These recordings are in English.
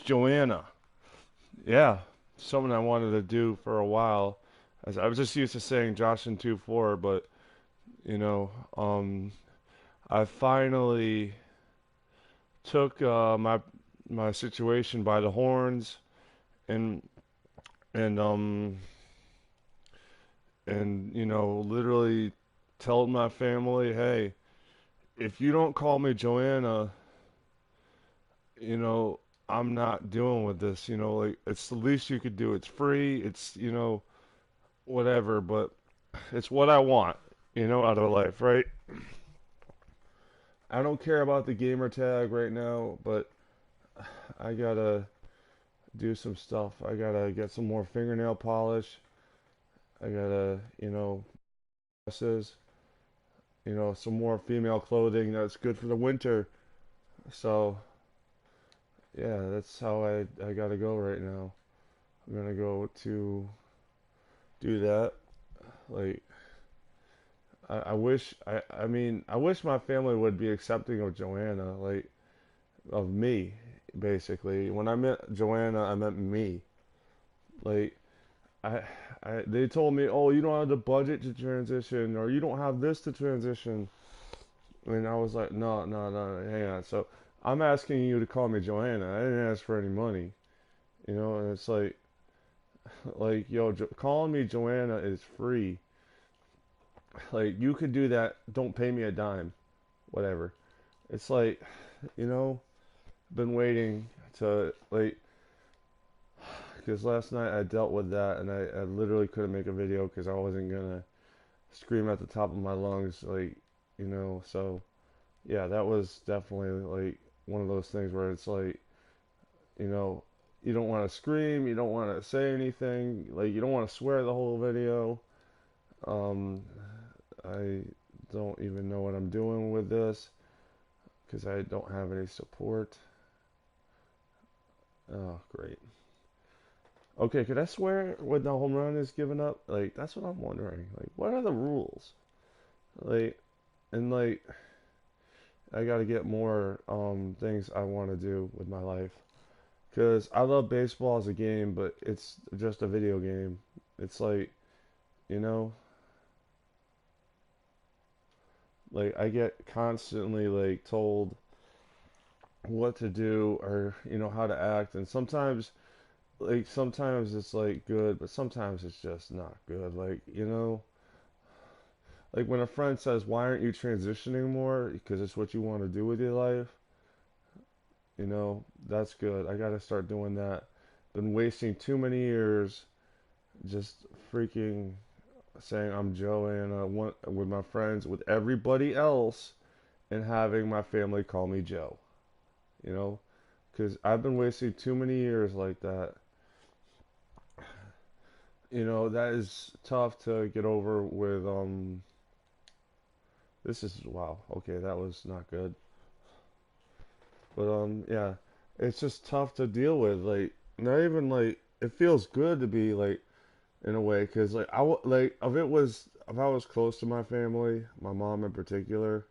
Joanna. Yeah, something I wanted to do for a while. As I was just used to saying Josh and 2-4, but you know, um, I finally took my situation by the horns and and um literally told my family, hey, if you don't call me Joanna, you know, I'm not dealing with this. Like it's the least you could do. It's free. It's whatever, but it's what I want, out of life, right? I don't care about the gamer tag right now, but I gotta do some stuff. I gotta get some more fingernail polish. I gotta, dresses, some more female clothing that's good for the winter. So, yeah, that's how I gotta go right now. I'm gonna go to do that. Like, I wish my family would be accepting of Joanna, like, of me, basically. When I met Joanna, I meant me. Like, I, they told me, oh, you don't have the budget to transition, or you don't have this to transition. And I was like, no, no, no, hang on. So I'm asking you to call me Joanna. I didn't ask for any money, and it's like, yo, calling me Joanna is free. Like, you could do that. Don't pay me a dime, whatever. It's like, you know, been waiting to, like, because last night I dealt with that and I literally couldn't make a video because I wasn't gonna scream at the top of my lungs, like, so yeah, that was definitely like one of those things where it's like, you know, you don't want to scream, you don't want to say anything, like, you don't want to swear the whole video. Um, I don't even know what I'm doing with this because I don't have any support. Oh, great. Okay, could I swear when the home run is given up? Like, that's what I'm wondering. Like, what are the rules? Like, and like, I gotta get more things I want to do with my life. Because I love baseball as a game, but it's just a video game. It's like, you know, like I get constantly like told what to do or, how to act. And sometimes it's like good, but sometimes it's just not good. Like, like when a friend says, why aren't you transitioning more? Because it's what you want to do with your life. That's good. I gotta start doing that. Been wasting too many years just freaking saying I'm Joe and with my friends, with everybody else, and having my family call me Joe. You know, because I've been wasting too many years like that. That is tough to get over with. This is wow. Okay, that was not good. But yeah, it's just tough to deal with. Like, not even like it feels good to be like in a way, because like like if I was close to my family, my mom in particular,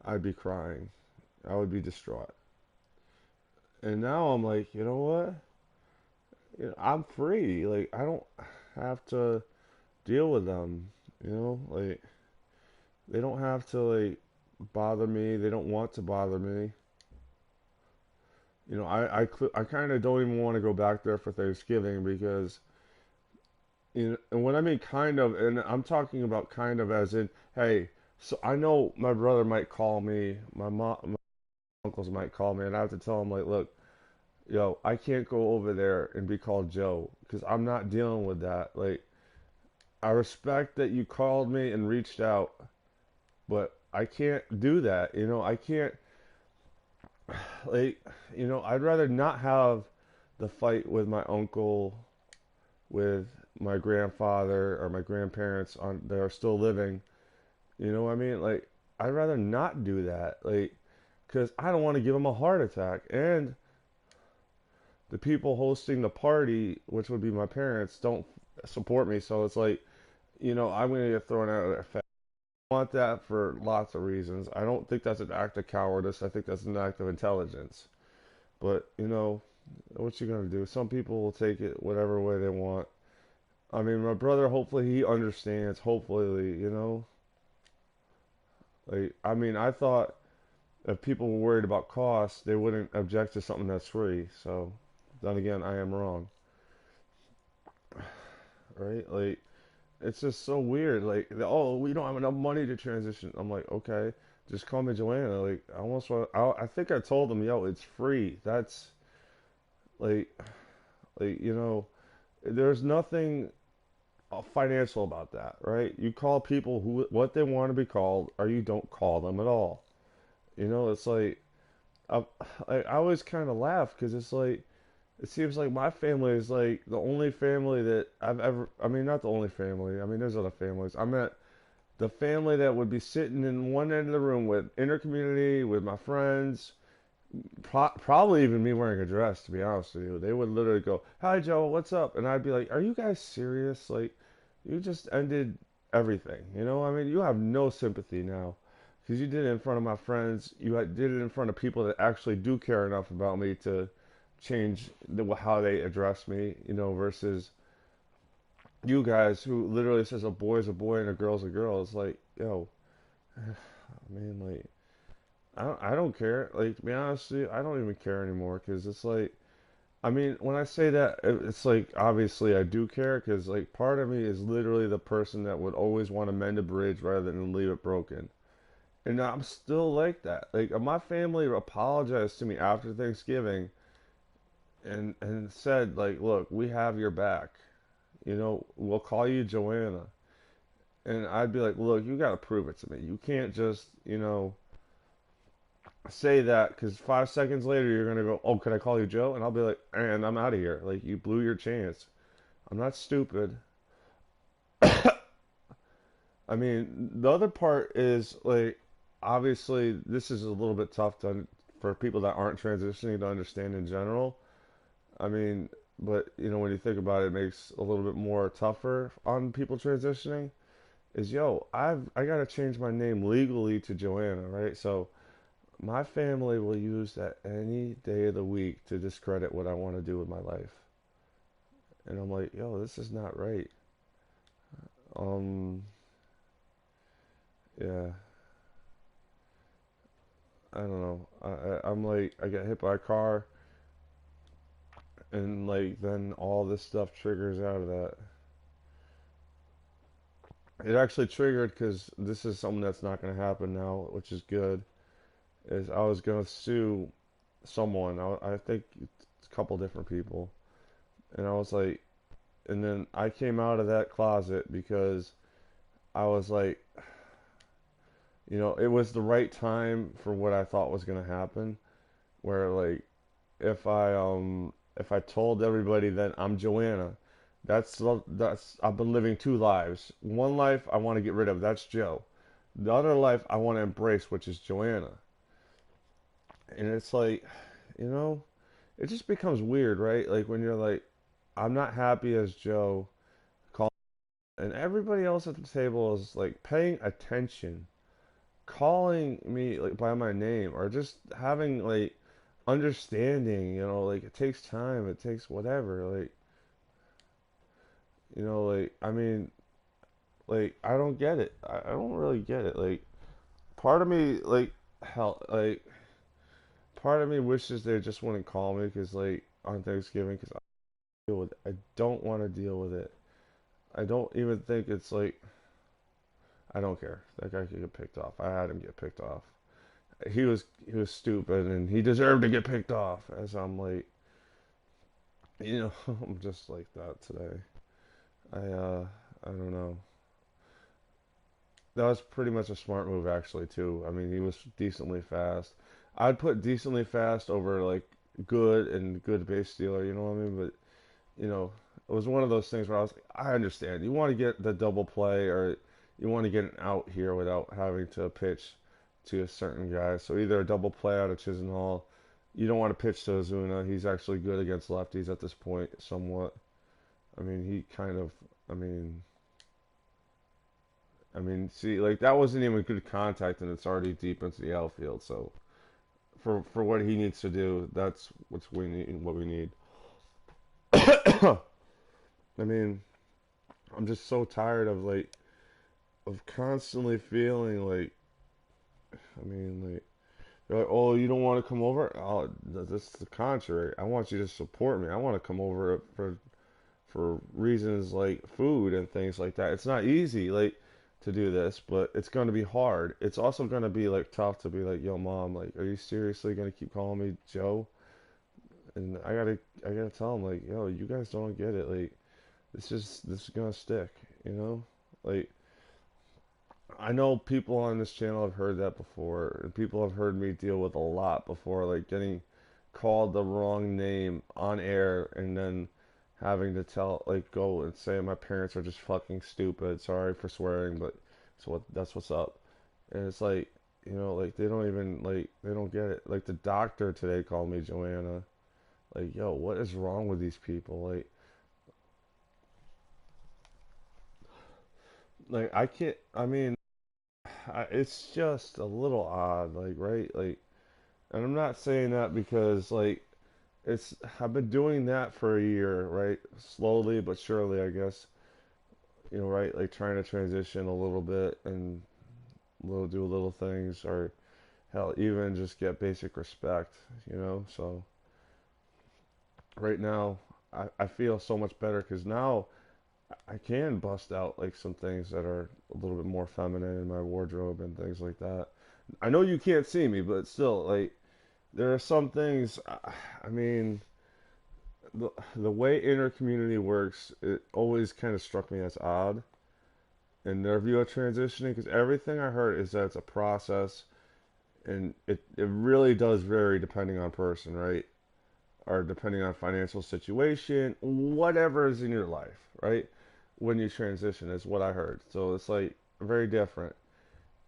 I'd be crying. I would be distraught. And now I'm like, you know what? I'm free. Like, I don't have to deal with them. Like, they don't have to like bother me. They don't want to bother me. I kind of don't even want to go back there for Thanksgiving because, and when I mean kind of, and I'm talking about kind of as in, hey, so I know my brother might call me, my mom, my uncles might call me, and I have to tell them like, look, yo, I can't go over there and be called Joe because I'm not dealing with that. Like, I respect that you called me and reached out, but I can't do that. I can't, like, I'd rather not have the fight with my uncle, with my grandfather or my grandparents on that are still living. You know what I mean? Like, I'd rather not do that. Like, because I don't want to give them a heart attack. And the people hosting the party, which would be my parents, don't support me. So it's like, I'm going to get thrown out of their face. I want that for lots of reasons. I don't think that's an act of cowardice. I think that's an act of intelligence. But, What you gonna do? Some people will take it whatever way they want. I mean, my brother, hopefully he understands. Hopefully, like, I mean, I thought if people were worried about costs, they wouldn't object to something that's free. So, then again, I am wrong, right? Like, it's just so weird. Like, oh, we don't have enough money to transition. I'm like, okay, just call me Joanna. Like, I almost want. I think I told them, yo, it's free. That's like, there's nothing financial about that, right? You call people who what they want to be called, or you don't call them at all. It's like I, I always kind of laugh because it's like it seems like my family is like the only family that I've ever. I mean, not the only family. I mean, there's other families. I meant the family that would be sitting in one end of the room with intercommunity, with my friends, probably even me wearing a dress, to be honest with you. They would literally go, "Hi, Joe, what's up?" And I'd be like, "Are you guys serious? Like, you just ended everything. I mean, you have no sympathy now because you did it in front of my friends. Did it in front of people that actually do care enough about me to change how they address me. Versus you guys who literally says a boy's a boy and a girl's a girl. It's like, yo, man, like." I don't care. Like, to be honest with you, I don't even care anymore because it's like, I mean, when I say that, it's like, obviously I do care because, like, part of me is literally the person that would always want to mend a bridge rather than leave it broken. And I'm still like that. Like, my family apologized to me after Thanksgiving and said, like, look, we have your back. We'll call you Joanna. And I'd be like, look, you got to prove it to me. You can't just, say that because 5 seconds later you're gonna go, "Oh, can I call you Joe?" And I'll be like, "And I'm out of here. Like you blew your chance. I'm not stupid." I mean, the other part is like, obviously, this is a little bit tough for people that aren't transitioning to understand in general. I mean, but when you think about it, it makes a little bit more tougher on people transitioning. Is yo, I gotta change my name legally to Joanna, right? So my family will use that any day of the week to discredit what I want to do with my life. And I'm like, yo, this is not right. Um, yeah, I don't know. I'm like, I get hit by a car, and like, then all this stuff triggers out of that. It actually triggered because this is something that's not going to happen now, which is good. Is I was going to sue someone. I think a couple different people, and I was like, and then I came out of that closet because I was like, it was the right time for what I thought was gonna happen. Where like, if I told everybody that I'm Joanna, that's I've been living two lives. One life I want to get rid of, that's Joe. The other life I want to embrace, which is Joanna. And it's like, you know, it just becomes weird, right? Like when you're like, I'm not happy as Joe, call, and everybody else at the table is like paying attention, calling me like by my name, or just having like understanding. Like it takes time, it takes whatever. Like like I mean, like I don't get it. I don't really get it. Like part of me like hell like part of me wishes they just wouldn't call me because like on Thanksgiving because deal with it. I don't want to deal with it. I don't even think it's like I don't care. That guy could get picked off. I had him get picked off. He was stupid and he deserved to get picked off. As I'm like, I'm just like that today. I don't know. That was pretty much a smart move actually too. I mean, he was decently fast. I'd put decently fast over like good and good base stealer. You know what I mean? But it was one of those things where I was like, I understand. You want to get the double play or you want to get an out here without having to pitch to a certain guy. So either a double play out of Chisenhall. You don't want to pitch to Ozuna. He's actually good against lefties at this point, somewhat. I mean, he kind of. I mean, see, like that wasn't even good contact, and it's already deep into the outfield. So for what he needs to do. That's what we need. I mean, I'm just so tired of of constantly feeling like, I mean, like, they're like, oh, you don't want to come over? Oh, that's the contrary. I want you to support me. I want to come over for reasons like food and things like that. It's not easy, like, to do this, but it's going to be hard. It's also going to be like tough to be like, yo, mom, like, are you seriously going to keep calling me Joe? And I gotta tell him like, yo, you guys don't get it. Like, this is gonna stick, you know? Like, I know people on this channel have heard that before, and people have heard me deal with a lot before, like getting called the wrong name on air and then having to like, go and say my parents are just fucking stupid. Sorry for swearing, but that's what's up. And it's like, like they don't even, like, they don't get it. Like the doctor today called me Joanna. Like, yo, what is wrong with these people? Like I can't. I mean, it's just a little odd, like, right? Like, and I'm not saying that because, like, I've been doing that for a year, right? Slowly but surely, I guess, right? Like trying to transition a little bit and do little things, or hell, even just get basic respect, So right now, I feel so much better because now I can bust out like some things that are a little bit more feminine in my wardrobe and things like that. I know you can't see me, but still, like, there are some things. I mean, the way inner community works, it always kind of struck me as odd in their view of transitioning, because everything I heard is that it's a process, and it really does vary depending on person, right? Or depending on financial situation, whatever is in your life, right? When you transition is what I heard. So it's like very different.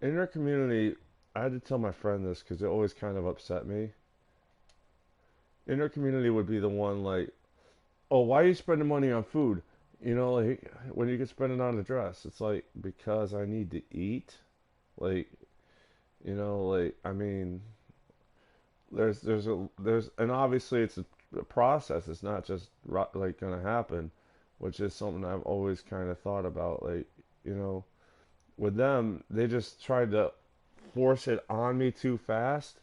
Inner community, I had to tell my friend this because it always kind of upset me. Inner community would be the one like, oh, why are you spending money on food? Like when you can spend it on a dress, it's like because I need to eat. Like, like, I mean, and obviously it's a process. It's not just like gonna happen, which is something I've always kind of thought about. Like, you know, with them, they just tried to force it on me too fast.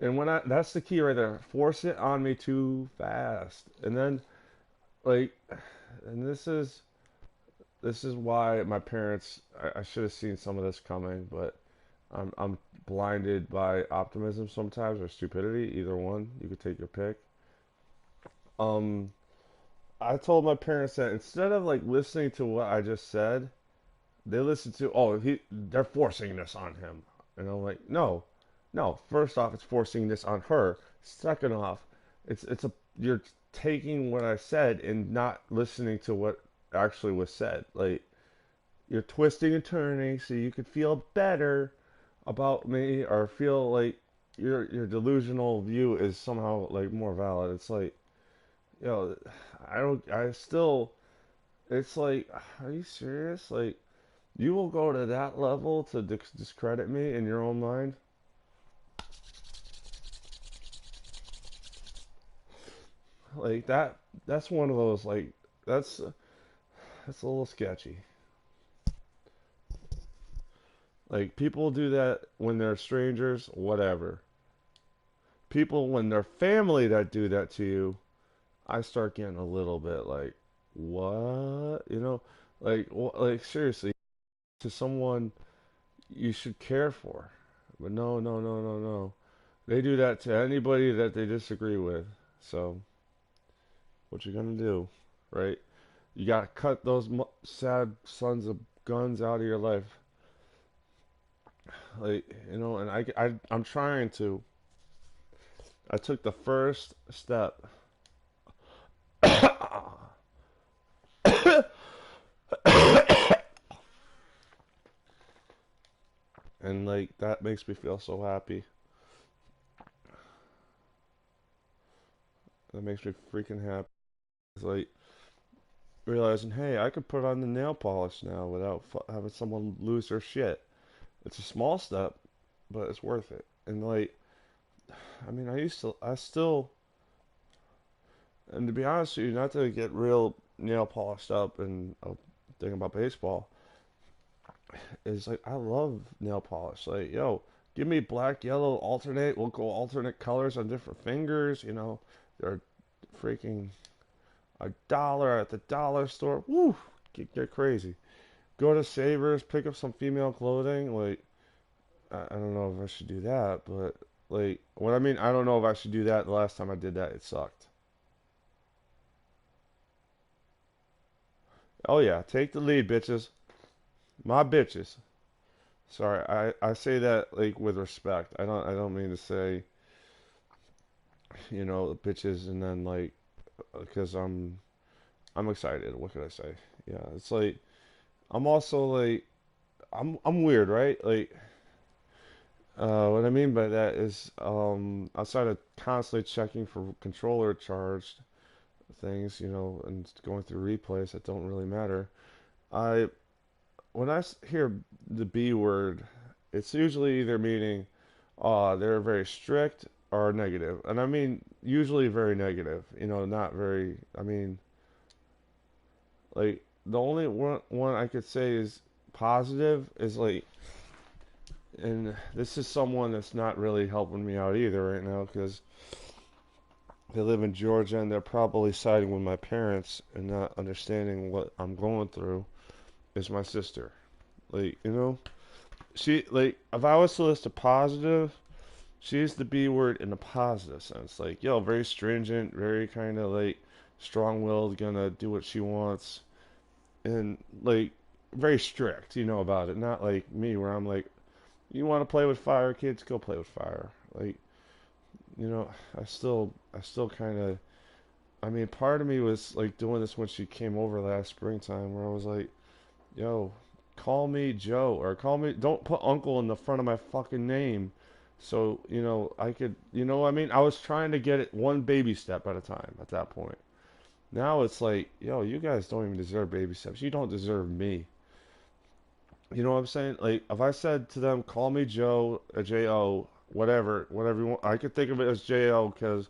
And that's the key right there. Force it on me too fast. And then, like, and this is why my parents, I should have seen some of this coming, but I'm blinded by optimism sometimes, or stupidity, either one. You could take your pick. Um, I told my parents that instead of like listening to what I just said, they listen to, oh, they're forcing this on him. And I'm like, no, no. First off, it's forcing this on her. Second off, it's a you're taking what I said and not listening to what actually was said. Like, you're twisting and turning so you could feel better about me, or feel like your delusional view is somehow like more valid. It's like, I don't. I still. It's like, are you serious? Like, you will go to that level to discredit me in your own mind? Like that. That's one of those, like, that's that's a little sketchy. Like, people do that when they're strangers, whatever. People when they're family that do that to you, I start getting a little bit like, what? Like seriously, to someone you should care for. But no, no, no, no, no. They do that to anybody that they disagree with. So, what you gonna do, right? You gotta cut those sad sons of guns out of your life. Like, and I'm trying to. I took the first step. And, like, that makes me feel so happy. That makes me freaking happy. It's like realizing, hey, I could put on the nail polish now without having someone lose their shit. It's a small step, but it's worth it. And, like, I mean, I still, and to be honest with you, not to get real nail polished up and thinking about baseball, is like I love nail polish. Like, yo, give me black, yellow, alternate. We'll go alternate colors on different fingers. They're freaking $1 at the dollar store. Woo, get crazy. Go to Savers, pick up some female clothing. Like, I don't know if I should do that, but like, what I mean, I don't know if I should do that. The last time I did that, it sucked. Oh yeah, take the lead, bitches. My bitches. Sorry, I say that like with respect. I don't mean to say, bitches and then like because I'm excited. What could I say? Yeah, it's like I'm also like I'm weird, right? Like what I mean by that is outside of constantly checking for controller charged things, and going through replays that don't really matter. I when hear the B word, it's usually either meaning they're very strict or negative. And I mean usually very negative, not very I mean like the only one I could say is positive is like and this is someone that's not really helping me out either right now because they live in Georgia and they're probably siding with my parents and not understanding what I'm going through is my sister. Like, she like if I was to list a positive, she's the B word in a positive sense. Like, yo, very stringent, very kind of like strong-willed, gonna do what she wants, and like very strict, about it. Not like me, where I'm like, you want to play with fire, kids, go play with fire. Like, I still kind of. I mean, part of me was like doing this when she came over last springtime, where I was like, yo, call me Joe or call me. Don't put Uncle in the front of my fucking name. So, I could, what I mean? I was trying to get it one baby step at a time at that point. Now it's like, yo, you guys don't even deserve baby steps. You don't deserve me. You know what I'm saying? Like, if I said to them, call me Joe or J-O, whatever you want, I could think of it as J-O because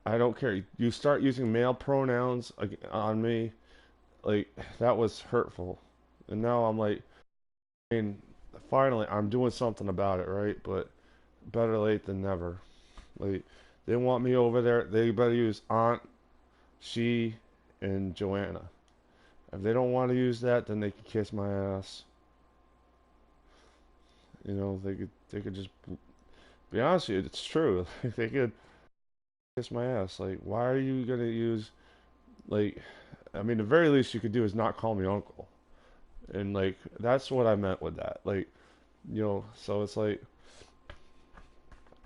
I don't care. You start using male pronouns on me, like, that was hurtful. And now I'm like, I mean, finally, I'm doing something about it, right? But better late than never. Like, they want me over there. They better use Aunt, she, and Joanna. If they don't want to use that, then they can kiss my ass. They could just be honest with you. It's true. They could kiss my ass. Like, why are you gonna use like? I mean, the very least you could do is not call me uncle. And like, that's what I meant with that. Like, so it's like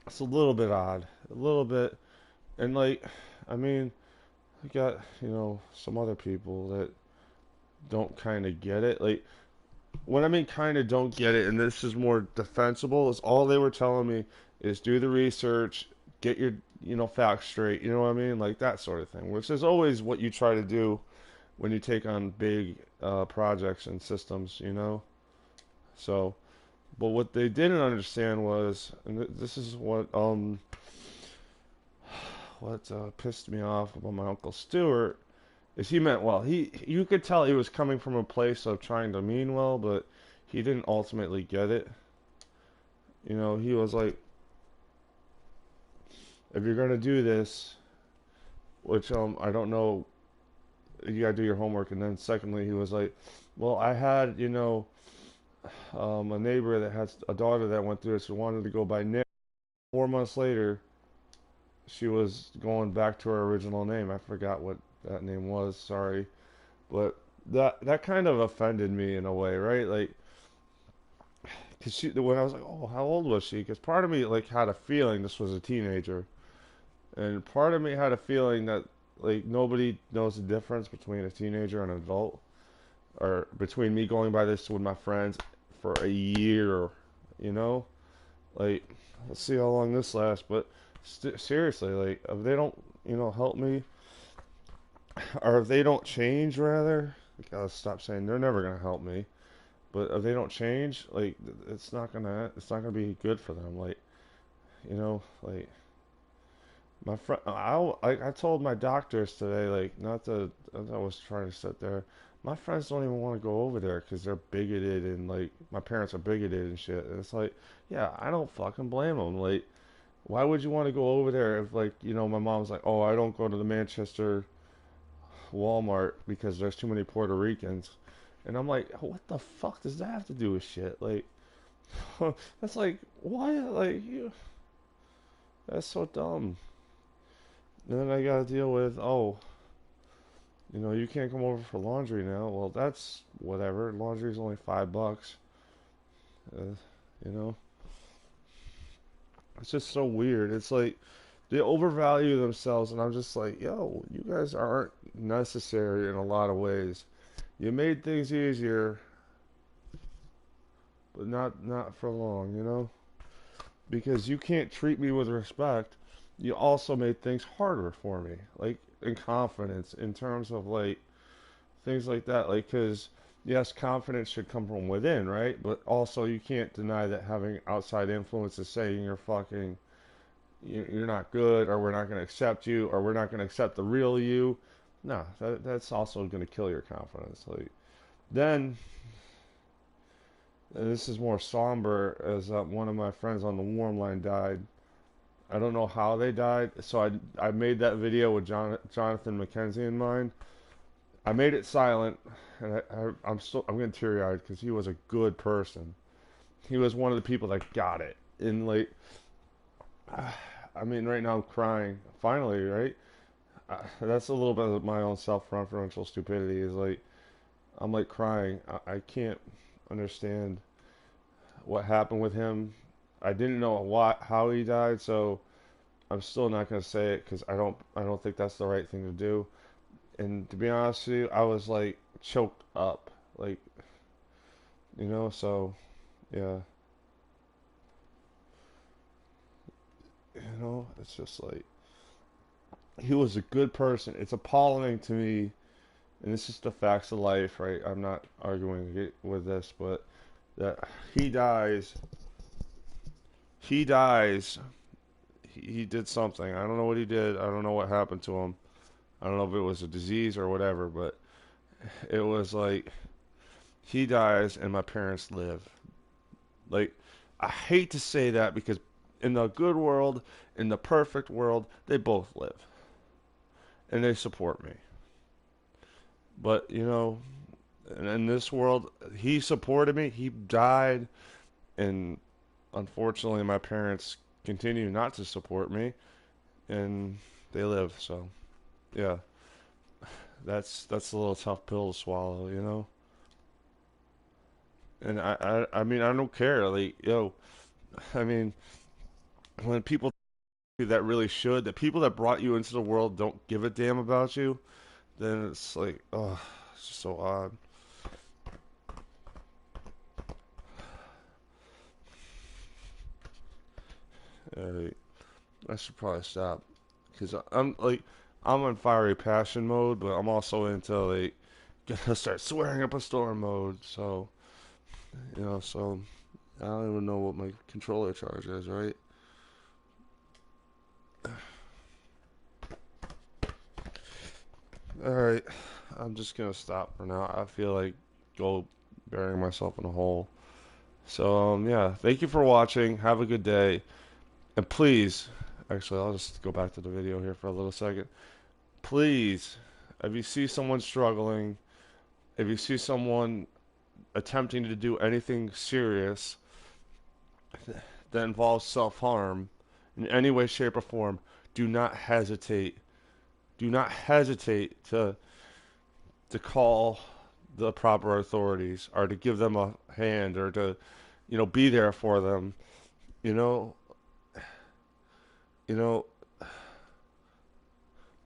it's a little bit odd, a little bit, and like, I mean, I got some other people that don't kind of get it. Like, what I mean, kind of don't get it, and this is more defensible. Is all they were telling me is do the research, get your facts straight. You know what I mean, like that sort of thing. Which is always what you try to do when you take on big projects and systems. So, but what they didn't understand was, and this is what pissed me off about my uncle Stuart is he meant well. You could tell he was coming from a place of trying to mean well, but he didn't ultimately get it. He was like, if you're gonna do this, which I don't know, you gotta do your homework. And then secondly, he was like, well, I had a neighbor that has a daughter that went through this who wanted to go by Nick. 4 months later, she was going back to her original name. I forgot what that name was. Sorry, but that kind of offended me in a way, right? Like, cause when I was like, oh, how old was she? Because part of me like had a feeling this was a teenager, and part of me had a feeling that like nobody knows the difference between a teenager and an adult, or between me going by this with my friends for a year, you know, like let's see how long this lasts. But seriously, like if they don't, help me, or if they don't change, rather, I gotta stop saying they're never gonna help me. But if they don't change, like it's not gonna be good for them. Like like My friend, I told my doctors today, like, not to, as I was trying to sit there, my friends don't even want to go over there because they're bigoted and, like, my parents are bigoted and shit. And it's like, yeah, I don't fucking blame them. Like, why would you want to go over there if, like, my mom's like, oh, I don't go to the Manchester Walmart because there's too many Puerto Ricans. And I'm like, what the fuck does that have to do with shit? Like, that's like, why? Like, that's so dumb. And then I gotta deal with, oh, you can't come over for laundry now. Well, that's whatever. Laundry's only $5. Uh, you know, it's just so weird. It's like they overvalue themselves, and I'm just like, yo, you guys aren't necessary in a lot of ways. You made things easier, but not for long. Because you can't treat me with respect. You also made things harder for me, like in confidence, in terms of like things like that. Like, because yes, confidence should come from within, right? But also, you can't deny that having outside influences saying you're not good, or we're not going to accept you, or we're not going to accept the real you. No, that's also going to kill your confidence. Like then, and this is more somber, as one of my friends on the warm line died. I don't know how they died, so I made that video with Jonathan McKenzie in mind. I made it silent, and I'm getting teary eyed because he was a good person. He was one of the people that got it. And like, I mean, right now I'm crying. Finally, right? That's a little bit of my own self-referential stupidity. Is like I'm like crying. I can't understand what happened with him. I didn't know how he died, so I'm still not gonna say it because I don't think that's the right thing to do. And to be honest with you, I was like choked up, like so yeah, it's just like he was a good person. It's appalling to me, and this is the facts of life, right? I'm not arguing with this, but that he dies, he dies, he did something. I don't know what he did. I don't know what happened to him. I don't know if it was a disease or whatever, but it was like he dies and my parents live. Like, I hate to say that because in the good world, in the perfect world, they both live and they support me. But, in this world, he supported me. He died, and unfortunately, my parents continue not to support me, and they live. So, yeah, that's a little tough pill to swallow. And I mean, I don't care. Like, I mean, when people that really should, the people that brought you into the world don't give a damn about you, then it's like, oh, it's just so odd. Uh, I should probably stop because I'm on fiery passion mode, but I'm also into like gonna start swearing up a storm mode. So so I don't even know what my controller charge is, right? All right, I'm just gonna stop for now. I feel like go burying myself in a hole. So yeah, thank you for watching. Have a good day, and please, actually, I'll just go back to the video here for a little second. Please, if you see someone struggling, if you see someone attempting to do anything serious that involves self-harm in any way, shape, or form, do not hesitate. Do not hesitate to call the proper authorities or to give them a hand or to, be there for them. You know, you know,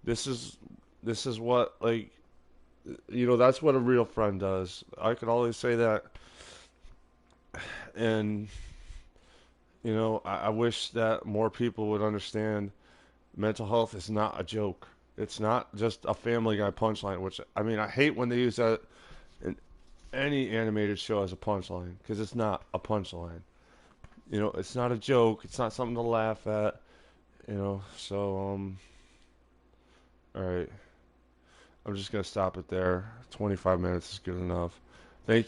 this is this is what like that's what a real friend does. I could always say that, and I wish that more people would understand mental health is not a joke. It's not just a Family Guy punchline, which I mean I hate when they use that in any animated show as a punchline because it's not a punchline. It's not a joke. It's not something to laugh at. So all right. I'm just gonna stop it there. 25 minutes is good enough. Thank you.